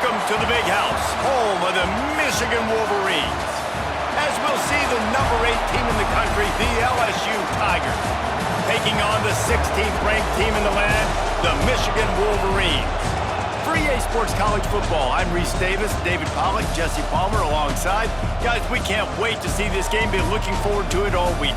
Welcome to the Big House, home of the Michigan Wolverines. As we'll see, the number 8 team in the country, the LSU Tigers, taking on the 16th ranked team in the land, the Michigan Wolverines. For EA Sports College Football, I'm Reese Davis, David Pollack, Jesse Palmer alongside. Guys, we can't wait to see this game. Been looking forward to it all week.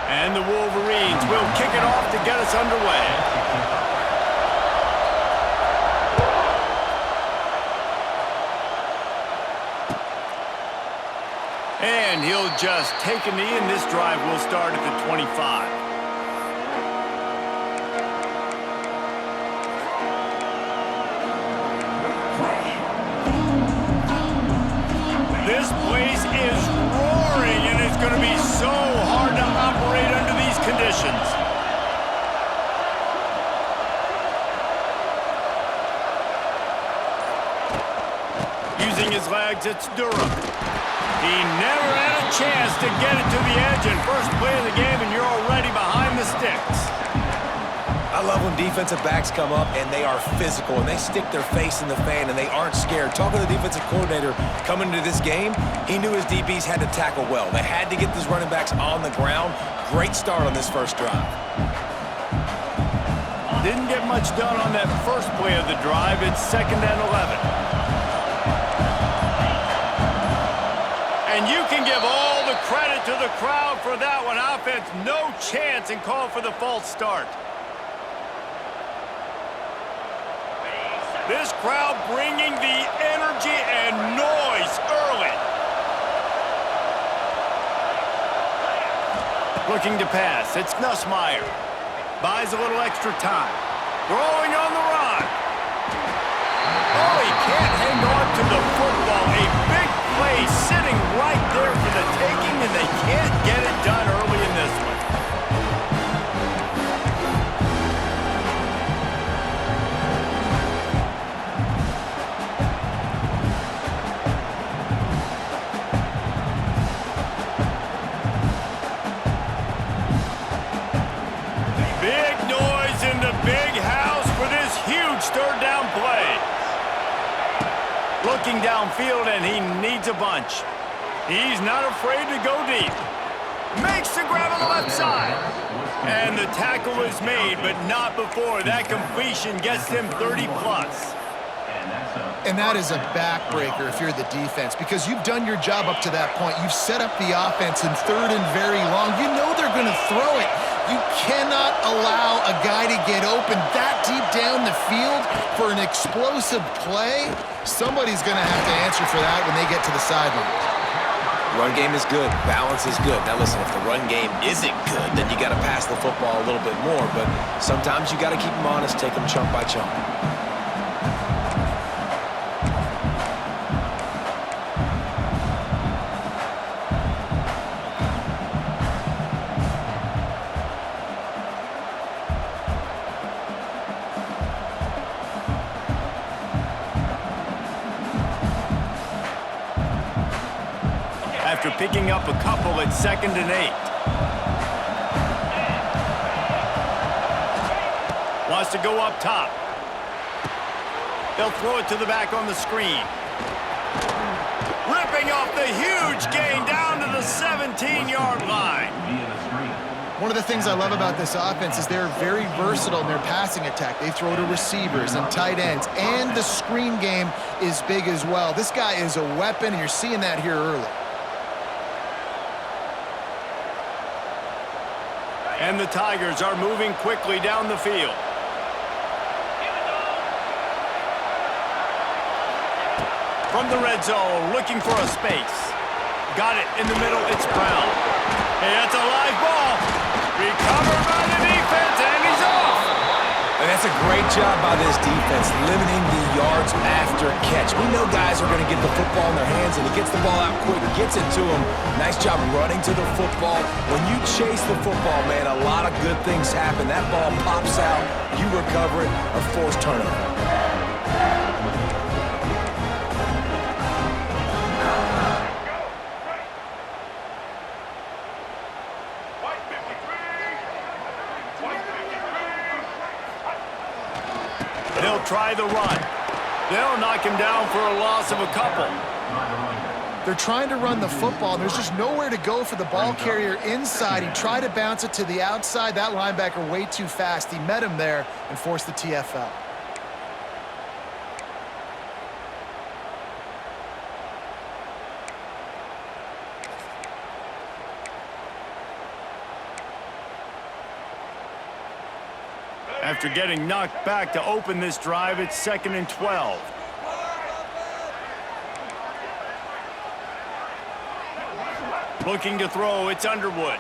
And the Wolverines will kick it off to get us underway. And he'll just take a knee, and this drive will start at the 25. This place is roaring, and it's going to be so hard to operate under these conditions. Using his legs, it's Durham. He never had a chance to get it to the edge, and first play of the game, and you're already behind the sticks. I love when defensive backs come up and they are physical and they stick their face in the fan and they aren't scared. Talking to the defensive coordinator coming into this game, he knew his DBs had to tackle well. They had to get these running backs on the ground. Great start on this first drive. Didn't get much done on that first play of the drive. It's 2nd and 11. And you can give all the credit to the crowd for that one. Offense, no chance, and call for the false start. This crowd bringing the energy and noise early. Looking to pass. It's Nussmeier. Buys a little extra time. Throwing on the run. Oh, he can't hang on to the football. A big play sitting right there for the taking, and they can't get it done early in this one. Big noise in the big house for this huge third down play. Looking downfield, and he needs a bunch. He's not afraid to go deep. Makes the grab on the left side. And the tackle is made, but not before. That completion gets him 30-plus. And that is a backbreaker if you're the defense, because you've done your job up to that point. You've set up the offense in 3rd and very long. You know they're going to throw it. You cannot allow a guy to get open that deep down the field for an explosive play. Somebody's going to have to answer for that when they get to the sideline. Run game is good. Balance is good. Now listen, if the run game isn't good, then you got to pass the football a little bit more. But sometimes you got to keep them honest, take them chunk by chunk. After picking up a couple at 2nd and 8. Wants to go up top. They'll throw it to the back on the screen. Ripping off the huge gain down to the 17-yard line. One of the things I love about this offense is they're very versatile in their passing attack. They throw to receivers and tight ends, and the screen game is big as well. This guy is a weapon, and you're seeing that here early. And the Tigers are moving quickly down the field. From the red zone, looking for a space. Got it in the middle, it's Brown. Hey, that's a live ball. Recovered by the defense, and he's off. And that's a great job by this defense, limiting the yards after catch. We know guys are going to get the football in their hands, and he gets the ball out quick, gets it to him. Nice job running to the football. When you chase the football, man, a lot of good things happen. That ball pops out, you recover it, a forced turnover. They'll try the run. They'll knock him down for a loss of a couple. They're trying to run the football. There's just nowhere to go for the ball carrier inside. He tried to bounce it to the outside. That linebacker way too fast. He met him there and forced the TFL. After getting knocked back to open this drive, it's 2nd and 12. Looking to throw, it's Underwood.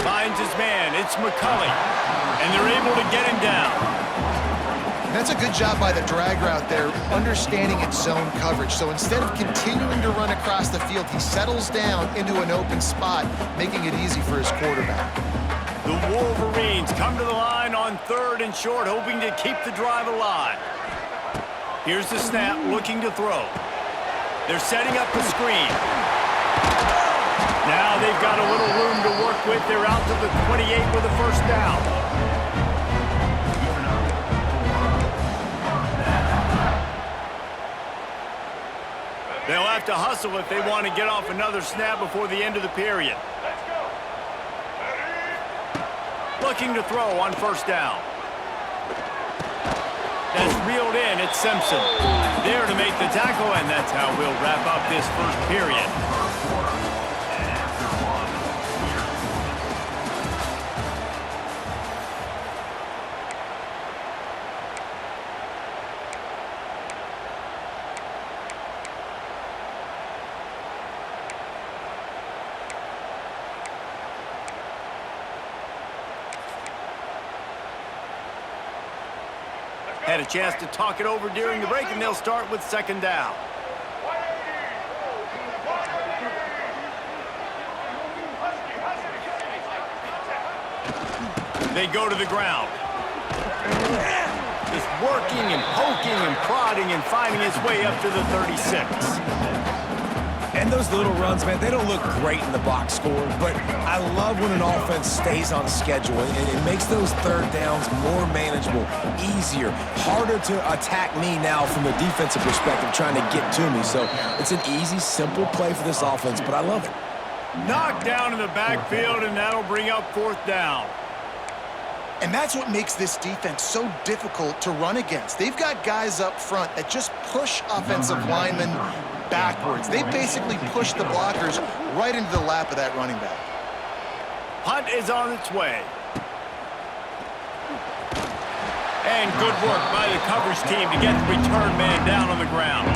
Finds his man, it's McCulley. And they're able to get him down. That's a good job by the drag route there, understanding its zone coverage. So instead of continuing to run across the field, he settles down into an open spot, making it easy for his quarterback. The Wolverines come to the line on 3rd and short, hoping to keep the drive alive. Here's the snap, looking to throw. They're setting up the screen. Now they've got a little room to work with. They're out to the 28 with a first down. They'll have to hustle if they want to get off another snap before the end of the period. Looking to throw on first down. That's reeled in, it's Simpson. There to make the tackle, and that's how we'll wrap up this first period. Had a chance to talk it over during the break, and they'll start with 2nd down. They go to the ground. Just working and poking and prodding and finding his way up to the 36. And those little runs, man, they don't look great in the box score, but I love when an offense stays on schedule, and it makes those 3rd downs more manageable, easier, harder to attack me now from a defensive perspective trying to get to me. So it's an easy, simple play for this offense, but I love it. Knocked down in the backfield, and that'll bring up 4th down. And that's what makes this defense so difficult to run against. They've got guys up front that just push offensive linemen backwards. They basically push the blockers right into the lap of that running back. Punt is on its way. And good work by the coverage team to get the return man down on the ground.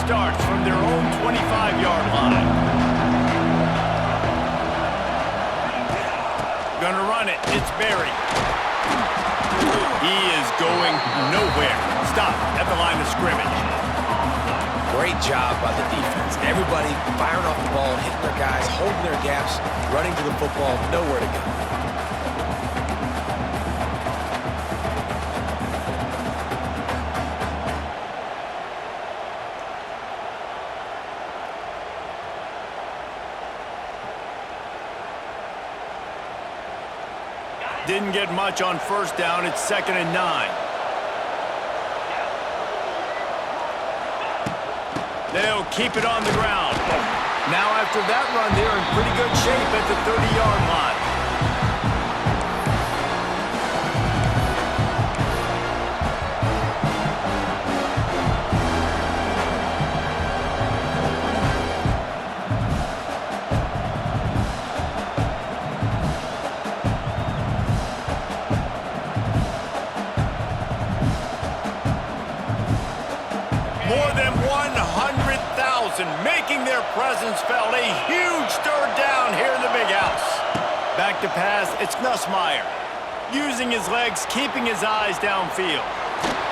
Starts from their own 25-yard line. Gonna run it. It's Barry. He is going nowhere. Stop at the line of scrimmage. Great job by the defense. Everybody firing off the ball, hitting their guys, holding their gaps, running to the football, nowhere to go. Didn't get much on first down. It's 2nd and 9. They'll keep it on the ground. Now after that run, they're in pretty good shape at the 30-yard line. More than 100,000 making their presence felt. A huge 3rd down here in the big house. Back to pass, it's Nussmeier. Using his legs, keeping his eyes downfield.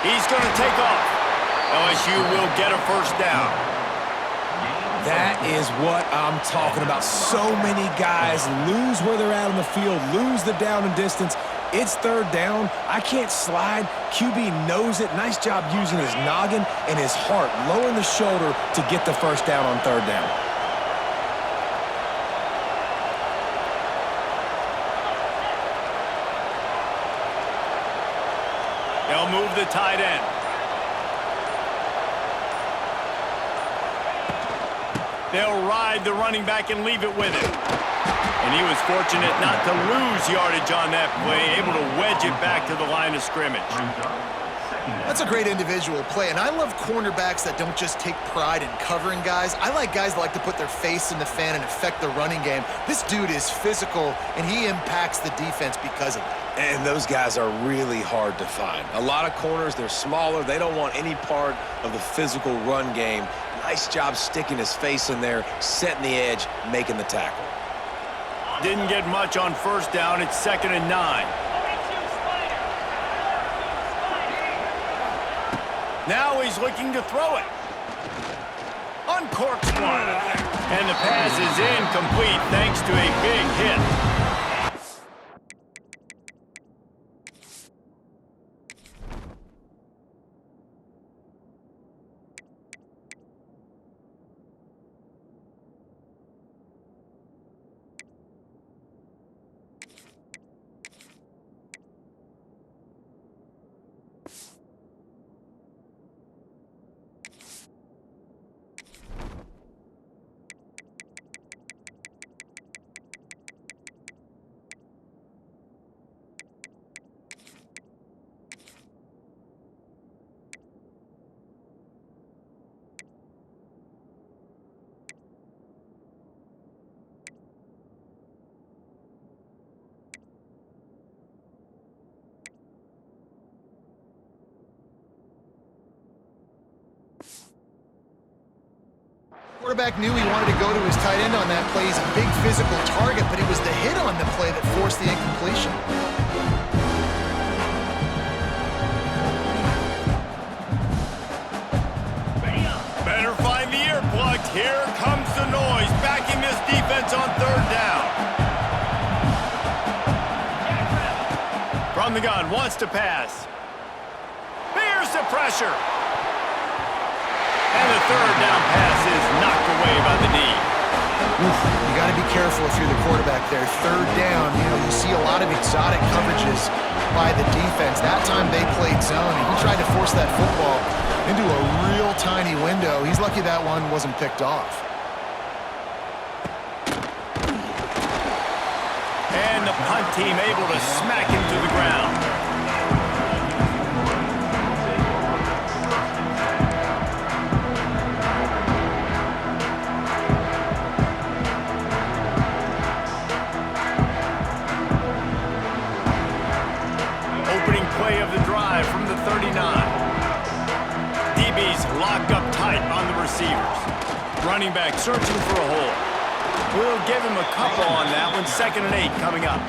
He's going to take off. LSU will get a first down. That is what I'm talking about. So many guys lose where they're at on the field, lose the down and distance. It's third down. I can't slide. QB knows it. Nice job using his noggin and his heart, lowering the shoulder to get the first down on third down. They'll move the tight end. They'll ride the running back and leave it with him. And he was fortunate not to lose yardage on that play, able to wedge it back to the line of scrimmage. That's a great individual play, and I love cornerbacks that don't just take pride in covering guys. I like guys that like to put their face in the fan and affect the running game. This dude is physical, and he impacts the defense because of it. And those guys are really hard to find. A lot of corners, they're smaller. They don't want any part of the physical run game. Nice job sticking his face in there, setting the edge, making the tackle. Didn't get much on first down. It's 2nd and 9. Now he's looking to throw it. Uncorks one. And the pass is incomplete thanks to a big hit. Quarterback knew he wanted to go to his tight end on that play. He's a big physical target, but it was the hit on the play that forced the incompletion. Better find the earplugs. Here comes the noise, backing this defense on third down. From the gun, wants to pass. Here's the pressure. And the third down pass is knocked away by the knee. You got to be careful if you're the quarterback there. Third down, you see a lot of exotic coverages by the defense. That time they played zone, and he tried to force that football into a real tiny window. He's lucky that one wasn't picked off. And the punt team able to smack him to the ground. Play of the drive from the 39. DBs locked up tight on the receivers. Running back searching for a hole. We'll give him a couple on that one. 2nd and 8 coming up.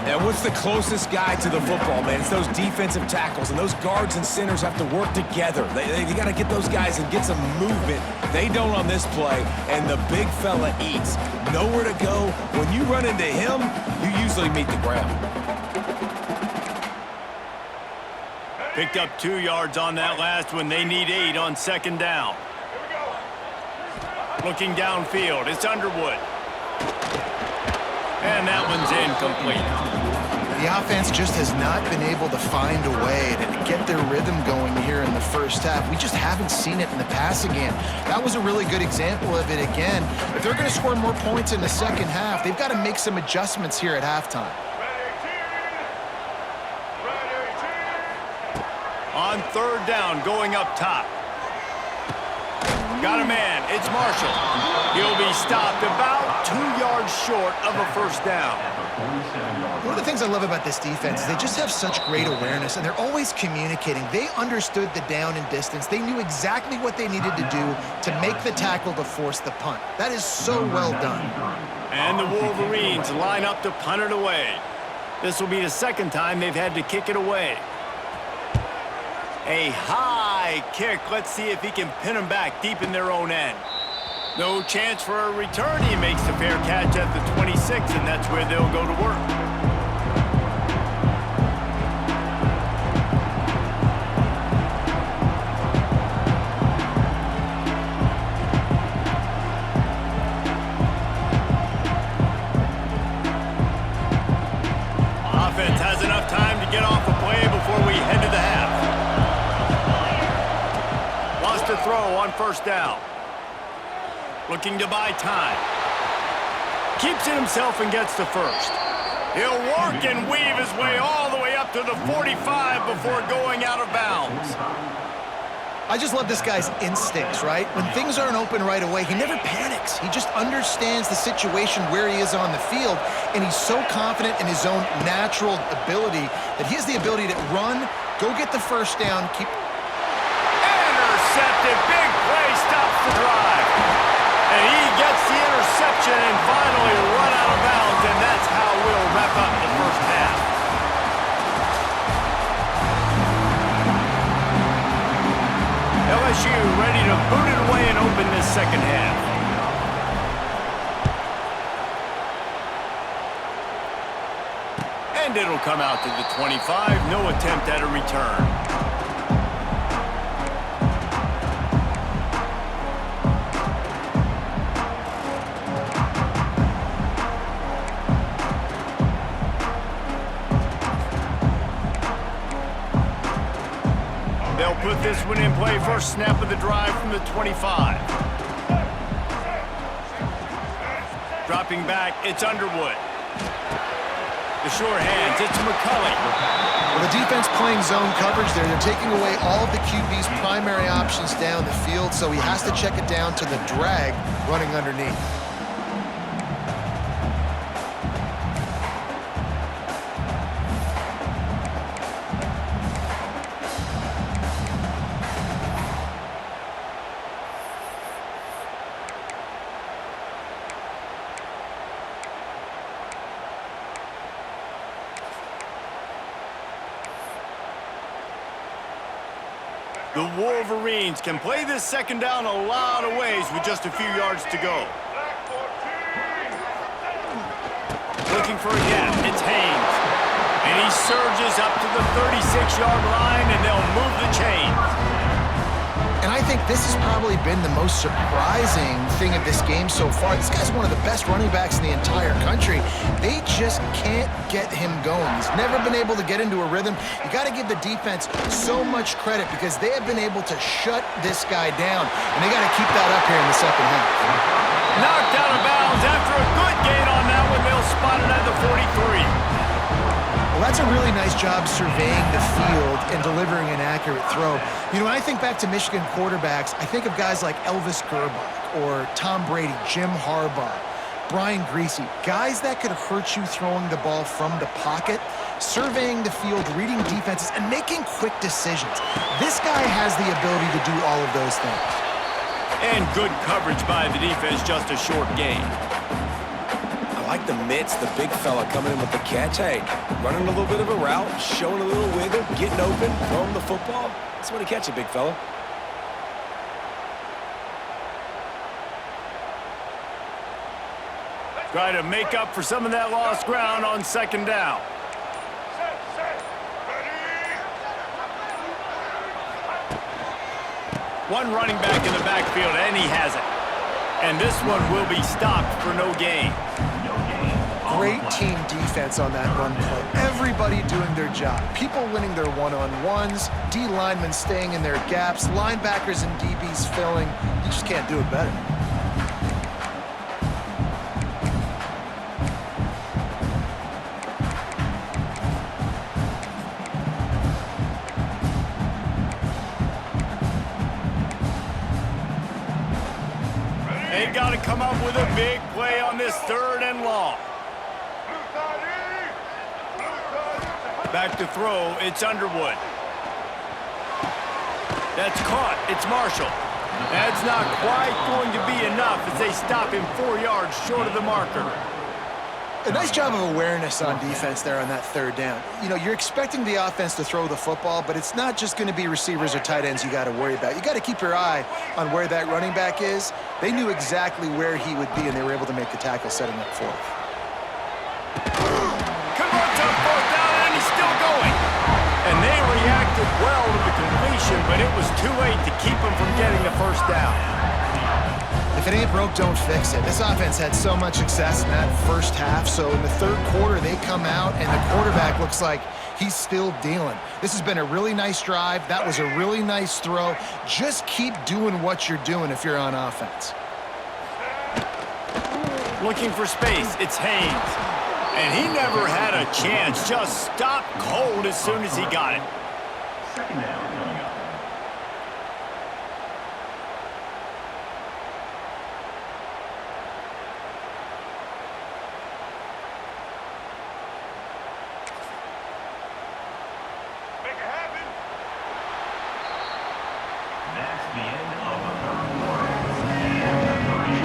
And what's the closest guy to the football, man? It's those defensive tackles, and those guards and centers have to work together. They got to get those guys and get some movement. They don't on this play, and the big fella eats. Nowhere to go. When you run into him, you usually meet the ground. Picked up 2 yards on that last one. They need 8 on 2nd down. Looking downfield, it's Underwood. And that one's incomplete. The offense just has not been able to find a way to get their rhythm going here in the first half. We just haven't seen it in the passing game. That was a really good example of it again. If they're going to score more points in the second half, they've got to make some adjustments here at halftime. On third down, going up top. Got a man, it's Marshall. He'll be stopped about 2 yards short of a first down. One of the things I love about this defense is they just have such great awareness, and they're always communicating. They understood the down and distance. They knew exactly what they needed to do to make the tackle to force the punt. That is so well done. And the Wolverines line up to punt it away. This will be the 2nd time they've had to kick it away. A high kick. Let's see if he can pin them back deep in their own end. No chance for a return. He makes the fair catch at the 26, and that's where they'll go to work. Offense has enough time to get off the play before we head to the half. Lost a throw on first down. Looking to buy time. Keeps it himself and gets the first. He'll work and weave his way all the way up to the 45 before going out of bounds. I just love this guy's instincts, right? When things aren't open right away, he never panics. He just understands the situation where he is on the field, and he's so confident in his own natural ability that he has the ability to run, go get the first down, keep... Intercepted. Big play stops the drive. And he gets the interception and finally run out of bounds, and that's how we'll wrap up the first half. LSU ready to boot it away and open this second half. And it'll come out to the 25. No attempt at a return. They'll put this one in play. First snap of the drive from the 25. Dropping back, it's Underwood. The sure hands, it's McCulley. Well, the defense playing zone coverage there. They're taking away all of the QB's primary options down the field, so he has to check it down to the drag running underneath. The Wolverines can play this second down a lot of ways with just a few yards to go. Looking for a gap, it's Haynes. And he surges up to the 36-yard line, and they'll move the chains. And I think this has probably been the most surprising thing of this game so far. This guy's one of the best running backs in the entire country. They just can't get him going. He's never been able to get into a rhythm. You got to give the defense so much credit because they have been able to shut this guy down, and they got to keep that up here in the second half. Knocked out of bounds after a good gain on that one. They'll spot it at the 43. Well, that's a really nice job surveying the field and delivering an accurate throw. You know, when I think back to Michigan quarterbacks, I think of guys like Elvis Gerbach or Tom Brady, Jim Harbaugh, Brian Griese, guys that could hurt you throwing the ball from the pocket, surveying the field, reading defenses, and making quick decisions. This guy has the ability to do all of those things. And good coverage by the defense, just a short gain. I like the mitts, the big fella coming in with the catch. Hey, running a little bit of a route, showing a little wiggle, getting open, throwing the football. That's when he catch it, big fella. Try to make up for some of that lost ground on second down. One running back in the backfield, and he has it. And this one will be stopped for no gain. Great team defense on that run play. Everybody doing their job. People winning their one-on-ones, D linemen staying in their gaps, linebackers and DBs filling. You just can't do it better. They've got to come up with a big play on this third and long. Back to throw, it's Underwood. That's caught, it's Marshall. That's not quite going to be enough as they stop him 4 yards short of the marker. A nice job of awareness on defense there on that third down. You know, you're expecting the offense to throw the football, but it's not just going to be receivers or tight ends you got to worry about. You got to keep your eye on where that running back is. They knew exactly where he would be, and they were able to make the tackle setting up fourth. Converts on fourth down, and he's still going. And they reacted well to the completion, but it was too late to keep him from getting the first down. If it ain't broke, don't fix it. This offense had so much success in that first half, so in the third quarter, they come out, and the quarterback looks like he's still dealing. This has been a really nice drive. That was a really nice throw. Just keep doing what you're doing if you're on offense. Looking for space, it's Haynes. And he never had a chance, just stopped cold as soon as he got it. Second down coming up. That's the end of the third quarter. And the three,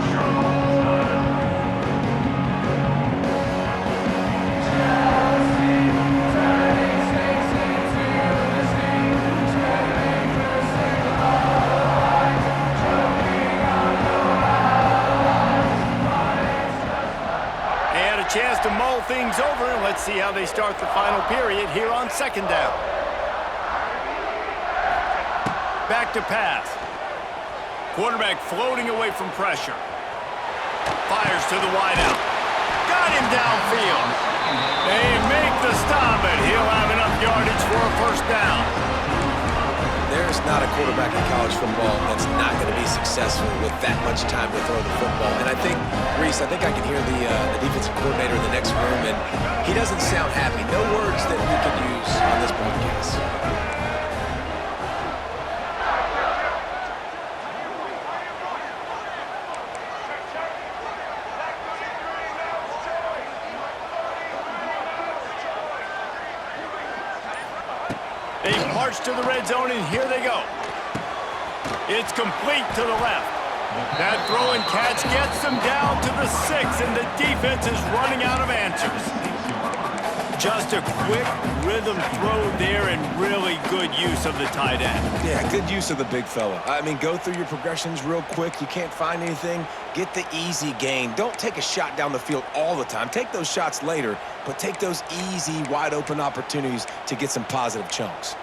Charles Hyde. They had a chance to mull things over, and let's see how they start the final period here on second down. Back to pass. Quarterback floating away from pressure. Fires to the wideout. Got him downfield. They make the stop, and he'll have enough yardage for a first down. There's not a quarterback in college football that's not going to be successful with that much time to throw the football. And I think, Reese, I can hear the defensive coordinator in the next room, and he doesn't sound happy. No words that we could use on this broadcast. They march to the red zone, and here they go. It's complete to the left. That throw and catch gets them down to the 6, and the defense is running out of answers. Just a quick rhythm throw there, and really good use of the tight end. Yeah, good use of the big fella. I mean, go through your progressions real quick. You can't find anything, get the easy gain. Don't take a shot down the field all the time. Take those shots later, but take those easy, wide-open opportunities to get some positive chunks.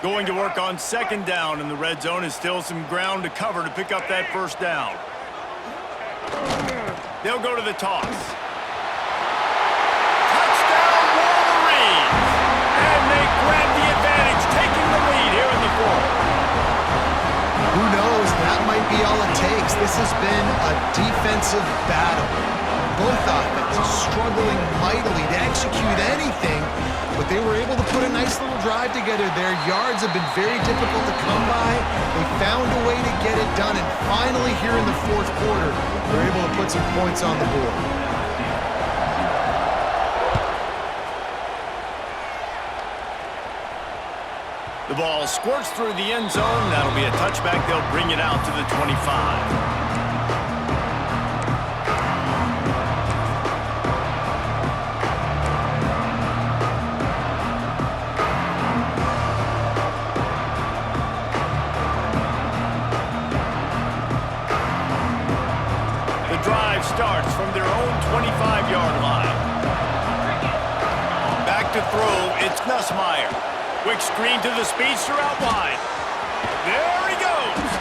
Going to work on second down, and the red zone is still some ground to cover to pick up that first down. They'll go to the toss. Touchdown, Wolverines! And they grab the advantage, taking the lead here in the fourth. Who knows? That might be all it takes. This has been a defensive battle. Both offenses struggling mightily to execute anything, but they were able to put a nice little drive together. Their yards have been very difficult to come by. They found a way to get it done, and finally here in the fourth quarter, they're able to put some points on the board. The ball squirts through the end zone. That'll be a touchback. They'll bring it out to the 25. Starts from their own 25-yard line. Back to throw, it's Nussmeier. Quick screen to the speedster out wide. There he goes.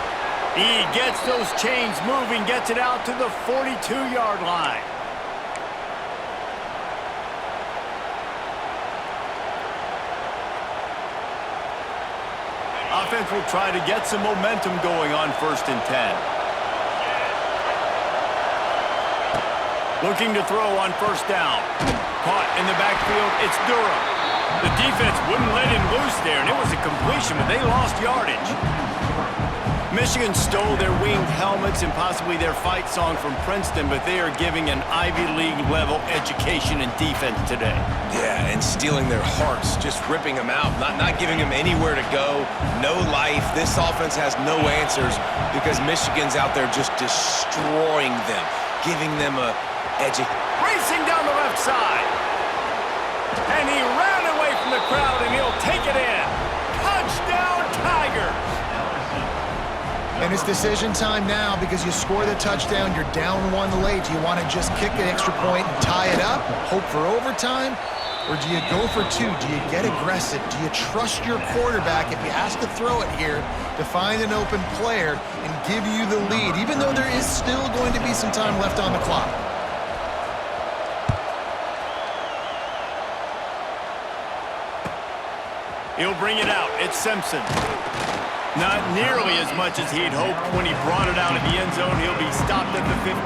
He gets those chains moving, gets it out to the 42-yard line. Offense will try to get some momentum going on 1st and 10. Looking to throw on first down. Caught in the backfield, it's Durham. The defense wouldn't let him loose there, and it was a completion, but they lost yardage. Michigan stole their winged helmets and possibly their fight song from Princeton, but they are giving an Ivy League-level education in defense today. Yeah, and stealing their hearts, just ripping them out, not giving them anywhere to go, no life. This offense has no answers because Michigan's out there just destroying them. giving them a edge. Racing down the left side. And he ran away from the crowd, and he'll take it in. Touchdown, Tigers! And it's decision time now because you score the touchdown, you're down 1 late. Do you want to just kick an extra point and tie it up, hope for overtime? Or do you go for 2? Do you get aggressive? Do you trust your quarterback, if he has to throw it here, to find an open player and give you the lead, even though there is still going to be some time left on the clock? He'll bring it out. It's Simpson. Not nearly as much as he'd hoped when he brought it out of the end zone. He'll be stopped at the 15.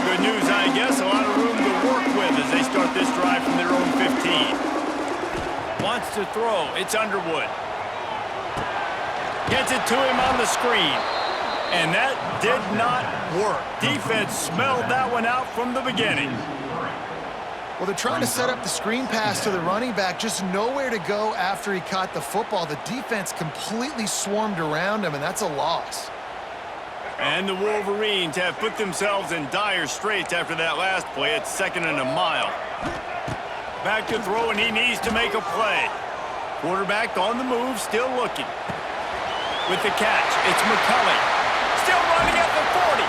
Good news, I guess. A lot of room to work with as they start this drive from their own 15. Wants to throw. It's Underwood. Gets it to him on the screen. And that did not work. Defense smelled that one out from the beginning. Well, they're trying to set up the screen pass to the running back, just nowhere to go after he caught the football. The defense completely swarmed around him, and that's a loss. And the Wolverines have put themselves in dire straits after that last play. It's 2nd and a mile. Back to throw, and he needs to make a play. Quarterback on the move, still looking. With the catch, it's McCulley. Still running at the 40.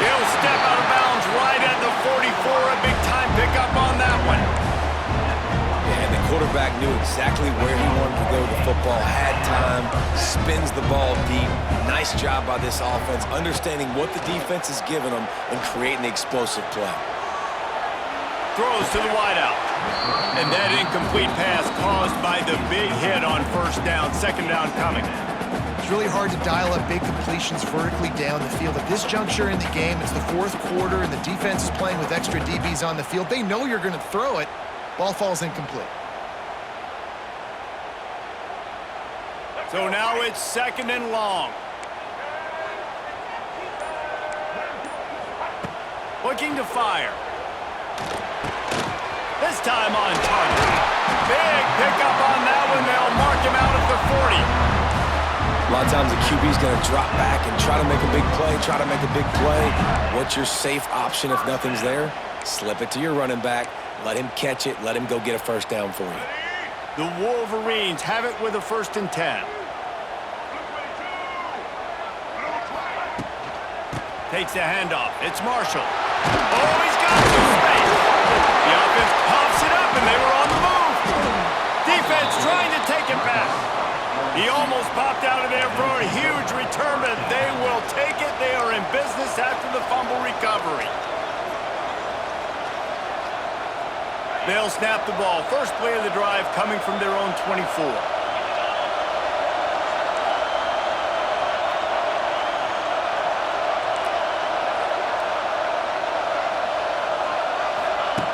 He'll step out of bounds right at the 44. A big-time pickup on that one. Yeah, and the quarterback knew exactly where he wanted to go. The football had time, spins the ball deep. Nice job by this offense, understanding what the defense is giving them and creating the explosive play. Throws to the wideout. And that incomplete pass caused by the big hit on 1st down. 2nd down coming. It's really hard to dial up big completions vertically down the field. At this juncture in the game, it's the 4th quarter, and the defense is playing with extra DBs on the field. They know you're going to throw it. Ball falls incomplete. So now it's 2nd and long. Looking to fire. This time on target. Big pickup on that one. They'll mark him out at the 40. A lot of times the QB's going to drop back and try to make a big play, What's your safe option if nothing's there? Slip it to your running back. Let him catch it. Let him go get a 1st down for you. The Wolverines have it with a 1st and 10. Takes the handoff. It's Marshall. Oh, he's got some space. The offense pops it up, and they were on the move. Defense trying to take it back. He almost popped out of there for a huge return, but they will take it. They are in business after the fumble recovery. They'll snap the ball. First play of the drive coming from their own 24.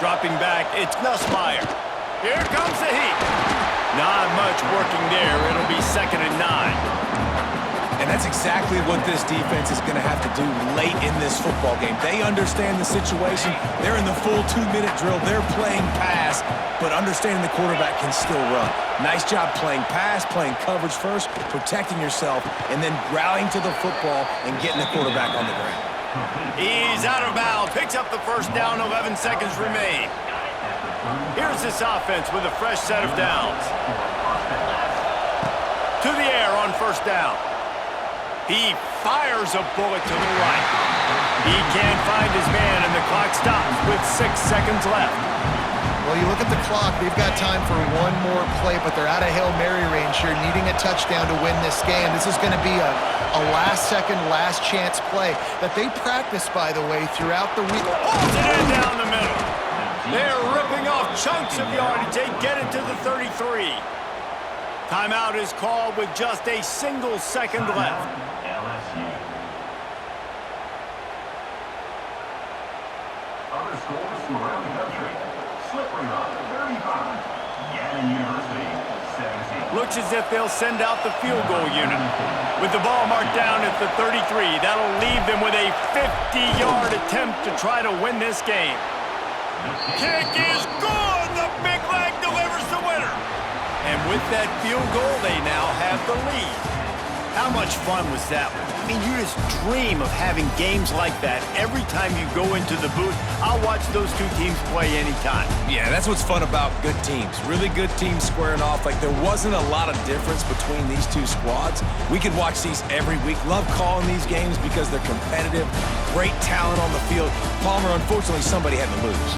Dropping back, it's Nussmeier. Here comes the heat. Not much working there. It'll be 2nd and 9. And that's exactly what this defense is going to have to do late in this football game. They understand the situation. They're in the full 2-minute drill. They're playing pass, but understanding the quarterback can still run. Nice job playing pass, playing coverage first, protecting yourself, and then rallying to the football and getting the quarterback on the ground. He's out of bounds. Picks up the 1st down. 11 seconds remain. Here's this offense with a fresh set of downs. To the air on 1st down. He fires a bullet to the right. He can't find his man, and the clock stops with 6 seconds left. Well, you look at the clock, they've got time for one more play, but they're out of Hail Mary range here, needing a touchdown to win this game. This is going to be a last-second, last-chance play that they practice, by the way, throughout the week. Pulls it in down the middle. They're ripping off chunks of yardage. They get it to the 33. Timeout is called with just a single second left. Other schools from around the country. Slippery Rock, 35. Gannon University, 17. Looks as if they'll send out the field goal unit. With the ball marked down at the 33, that'll leave them with a 50-yard attempt to try to win this game. Kick is good! The big leg delivers the winner. And with that field goal, they now have the lead. How much fun was that one? I mean, you just dream of having games like that every time you go into the booth. I'll watch those two teams play anytime. Yeah, that's what's fun about good teams. Really good teams squaring off. Like, there wasn't a lot of difference between these two squads. We could watch these every week. Love calling these games because they're competitive. Great talent on the field. Palmer, unfortunately, somebody had to lose.